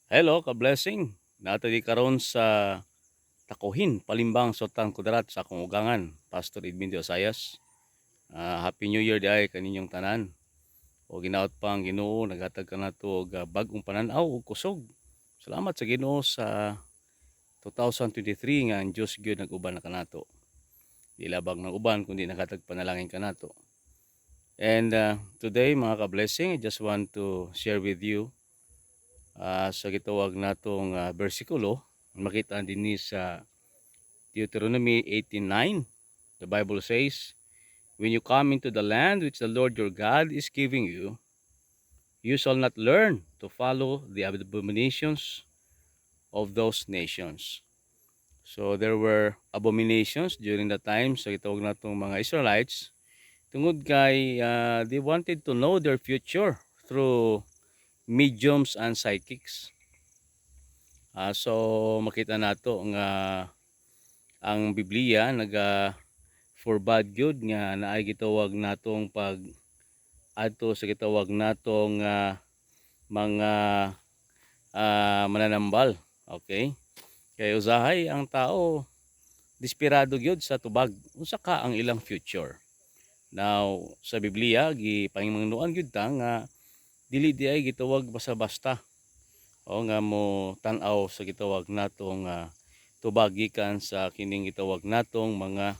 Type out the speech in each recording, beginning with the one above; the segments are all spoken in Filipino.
Hello, ka-blessing. Nato di karon sa Takuhin, Palimbang, Sotang Kudarat sa akong ugangan, Pastor Edmund Osayas. Happy New Year di ay kaninyong tanan. O ginaot pa ang Ginoo, naghatag ka nato og bag-ong pananaw ug kusog. Salamat sa Ginoo sa 2023 nga ang Dios gyud nag-uban na kanato. Di labag ng uban kundi naghatag panalangin kanato. And today mga ka-blessing, I just want to share with you sa gitawag natong bersikulo. Makita din ni sa Deuteronomy 18:9. The Bible says, "When you come into the land which the Lord your God is giving you, you shall not learn to follow the abominations of those nations." So there were abominations during the time sa gitawag natong mga Israelites. Tungod kay they wanted to know their future through mediums and psychics. So makita nato nga ang Biblia forbad gyud nga naay gitawag natong pag adto sa gitawag natong mga mananambal. Okay? Kay usahay ang tao desperado gyud sa tubag unsa ka ang ilang future. Now sa Biblia gipahimangnuan gyud ta nga dili di ay gitawag basta-basta o nga mo tan-aw sa gitawag natong tubag gikan sa kining gitawag natong mga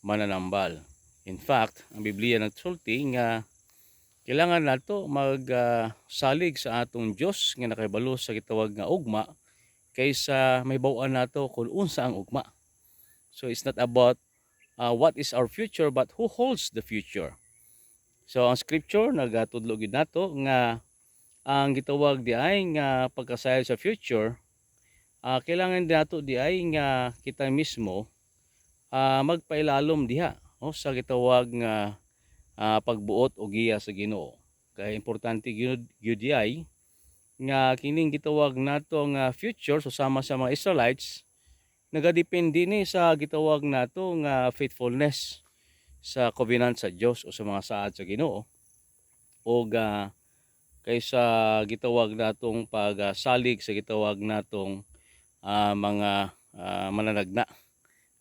mananambal. In fact, ang Biblia nagsulti nga kailangan nato salig sa atong Dios nga nakahibalo sa gitawag nga ugma kaysa may baw-an nato kung unsa ang ugma. So it's not about what is our future but who holds the future. So ang scripture nagatudlo gid nato nga ang gitawag di ay nga pagkasayod sa future, kailangan nato di ay nga kita mismo magpailalom diha sa gitawag nga pagbuot o giya sa Ginoo. Kaya importante gyud di ay nga kining gitawag nato nga future susama sa mga Israelites nagadepende ni sa gitawag nato nga faithfulness sa covenant sa Dios o sa mga saad sa Ginoo o kaysa gitawag natong pagsalig sa gitawag natong mga mananagna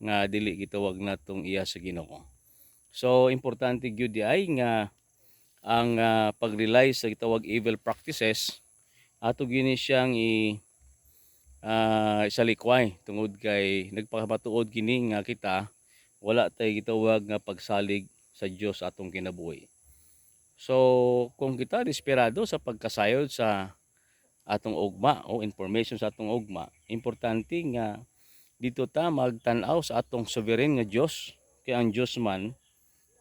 nga dili gitawag natong iya sa Ginoo. So importante gyud di ay nga ang pag-rely sa gitawag evil practices ato gini siyang isalikway tungod kay nagpakabatuod kini nga kita wala tay gitawag nga pagsalig sa Dios atong kinabuhi. So kung kita desperado sa pagkasayod sa atong ugma o information sa atong ugma, importante nga dito ta magtan-aw sa atong sovereign nga Dios kay ang Dios man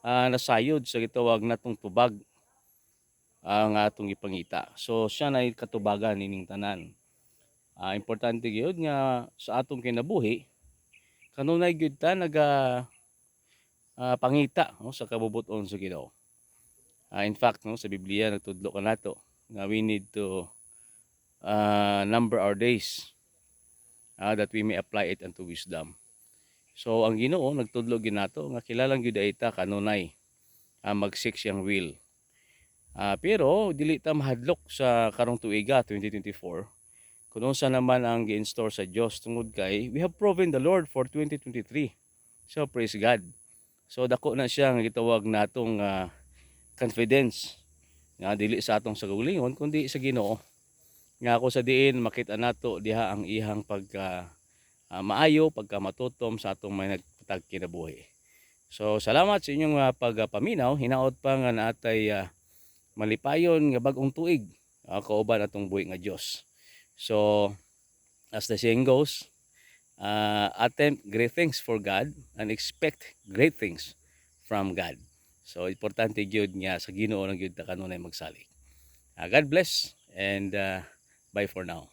nasayod sa gitawag natong tubag ang atong ipangita. So siya na katubagan nining tanan. Importante gyud nga sa atong kinabuhi kanunay gyud ta pangita sa kabubuton sa Ginoo. In fact sa Biblia nagtudlo kanato nga we need to number our days that we may apply it unto wisdom. So ang Ginoo nagtudlo gyud nato nga kilalang gyud ta kanunay mag-seek siyang will. Pero dili ta mahadlok sa karong tuiga 2024 kung unsa naman ang gi-install sa Dios tungod kay we have proven the Lord for 2023. So praise God. So dako na siya nga gitawag natong confidence nga dili sa atong sagalingon kundi sa Ginoo. Nga ako sa diin makita nato diha ang ihang pagka maayo, pagka matutom sa atong may nagtatag kinabuhi. So salamat sa inyong pagpaminaw. Hinaot pa nga naatay malipayon nga bag-ong tuig kauban atong buhi nga Dios. So as the saying goes, attempt great things for God and expect great things from God. So importante gyud nga sa Ginoo lang gyud ta kanunay magsalig. God bless and bye for now.